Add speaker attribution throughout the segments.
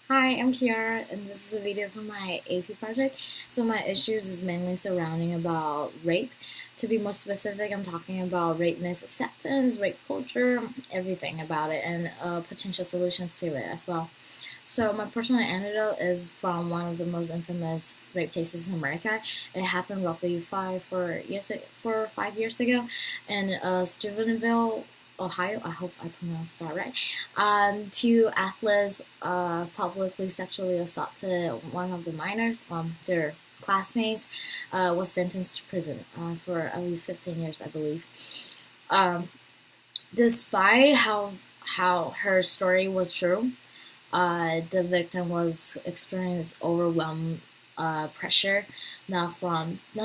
Speaker 1: Hi, I'm Kiara, and this is a video for my AP project. So my issues is mainly surrounding about rape. To be more specific, I'm talking about rape misacceptance, rape culture, everything about it, and potential solutions to it as well. So my personal anecdote is from one of the most infamous rape cases in America. It happened roughly 5 ago in Steubenville, Ohio. I hope I pronounced that right. Two athletes publicly sexually assaulted one of the minors, their classmates, was sentenced to prison for at least 15 years, I believe. Um, Despite how her story was true, the victim was experienced overwhelmed pressure, not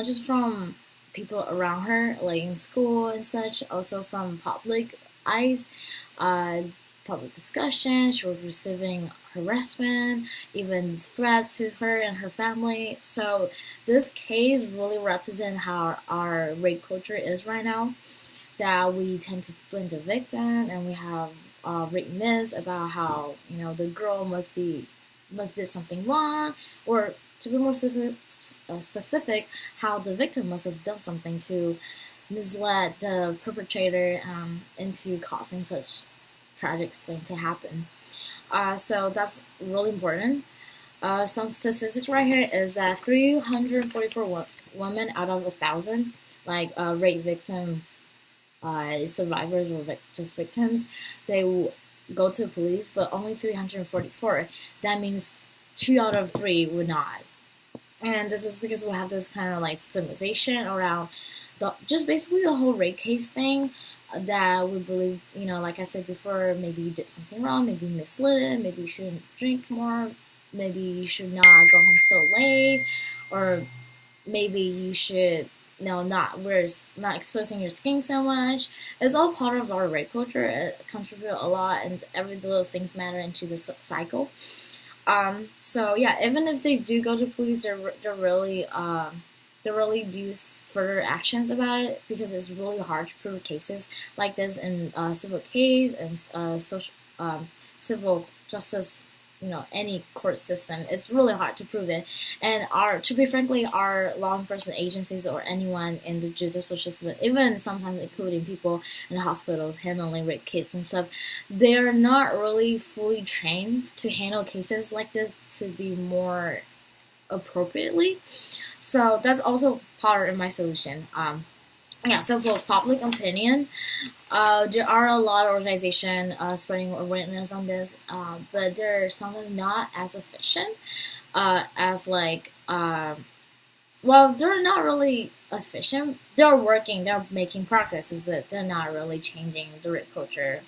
Speaker 1: just from people around her, like in school and such, also from public eyes, uh, public discussion. She was receiving harassment, even threats to her and her family. So this case really represents how our rape culture is right now, that we tend to blame the victim, and we have rape myths about how the girl must did something wrong, or to be more specific, how the victim must have done something to mislead the perpetrator into causing such tragic thing to happen. So that's really important. Some statistics right here is that 344 women out of 1,000 rape victim survivors or just victims, they will go to the police, but only 344. That means 2 out of 3 would not. And this is because we have this kind of like stigmatization around just basically the whole rape case thing, that we believe, like I said before, maybe you did something wrong, maybe you misled, maybe you shouldn't drink more, maybe you should not go home so late, or maybe you should not exposing your skin so much. It's all part of our rape culture. It contributes a lot, and every little things matter into the cycle. So yeah, even if they do go to police, they really do further actions about it, because it's really hard to prove cases like this in civil case and civil justice, any court system. It's really hard to prove it. And to be frankly, our law enforcement agencies or anyone in the judicial system, even sometimes including people in the hospitals handling rape cases and stuff, they're not really fully trained to handle cases like this to be more appropriately. So that's also part of my solution. Yeah, so for public opinion, there are a lot of organizations spreading awareness on this, but they're sometimes not as efficient as well, they're not really efficient. They're working, they're making progresses, but they're not really changing the rape culture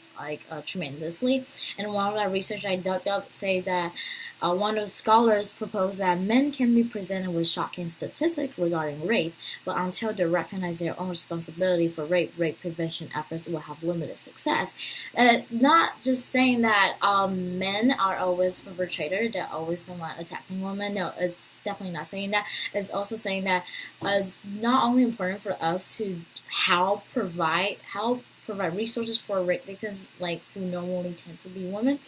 Speaker 1: tremendously. And one of the research I dug up says that one of the scholars proposed that men can be presented with shocking statistics regarding rape, but until they recognize their own responsibility for rape prevention efforts will have limited success. Not just saying that men are always perpetrators, they're always someone attacking women. No, it's definitely not saying that. It's also saying that it's not only important for us to help provide resources for rape victims, like who normally tend to be women.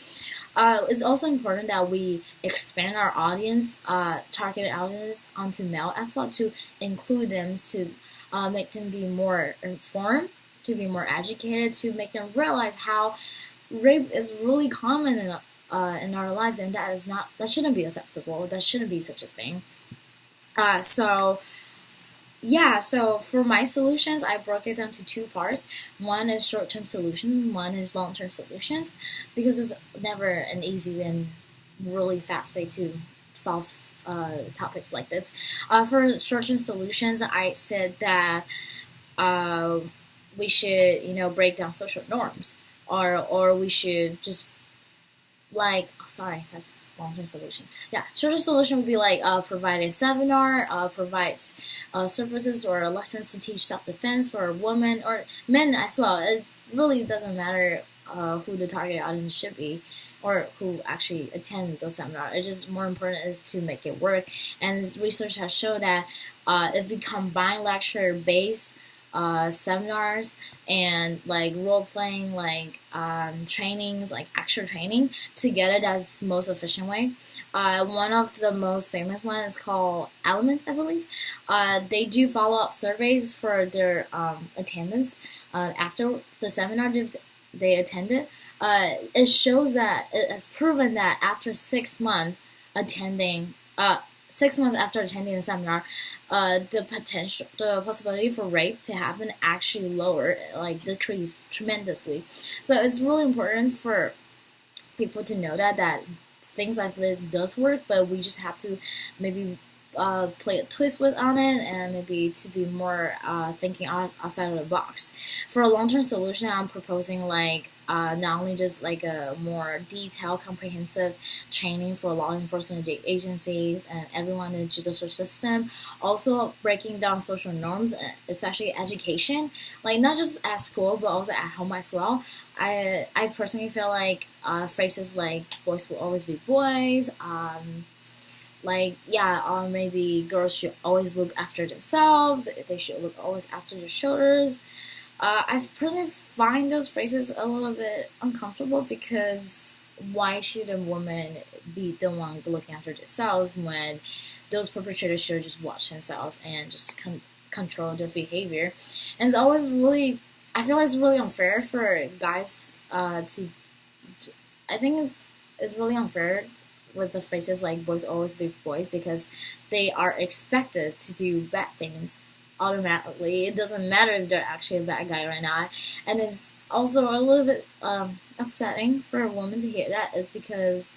Speaker 1: It's also important that we expand our audience, targeted audience, onto male as well, to include them, to make them be more informed, to be more educated, to make them realize how rape is really common in our lives, and that shouldn't be acceptable. That shouldn't be such a thing. So yeah, so for my solutions, I broke it down to two parts. One is short term solutions, and one is long term solutions, because it's never an easy and really fast way to solve topics like this. For short term solutions, I said that uh, we should, break down social norms, or we should just sorry, that's long-term solution. Yeah, short-term solution would be like provide a seminar, provide services or lessons to teach self-defense for women or men as well. It really doesn't matter who the target audience should be, or who actually attend those seminars. It's just more important is to make it work. And this research has shown that if we combine lecture based seminars and like role playing, like trainings, like actual training to get it as most efficient way. One of the most famous ones is called Elements, I believe. They do follow up surveys for their attendance after the seminar they attended. It shows that it has proven that after 6 months attending 6 months after attending the seminar, the possibility for rape to happen actually lower, like decreased tremendously. So it's really important for people to know that things like this does work, but we just have to maybe play a twist with on it and maybe to be more thinking outside of the box. For a long-term solution, I'm proposing like not only just like a more detailed, comprehensive training for law enforcement agencies and everyone in the judicial system, also breaking down social norms, especially education, like not just at school but also at home as well. I personally feel like phrases like "boys will always be boys." Like yeah, or maybe girls should always look after themselves. They should look always after their shoulders. I personally find those phrases a little bit uncomfortable because why should a woman be the one looking after themselves when those perpetrators should just watch themselves and just control their behavior? And it's always really, I feel like it's really unfair for guys to I think it's really unfair with the phrases like boys always be boys because they are expected to do bad things automatically. It doesn't matter if they're actually a bad guy or not. And it's also a little bit upsetting for a woman to hear that is because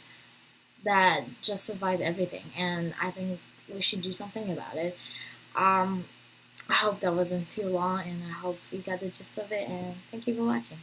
Speaker 1: that justifies everything. And I think we should do something about it. I hope that wasn't too long and I hope you got the gist of it and thank you for watching.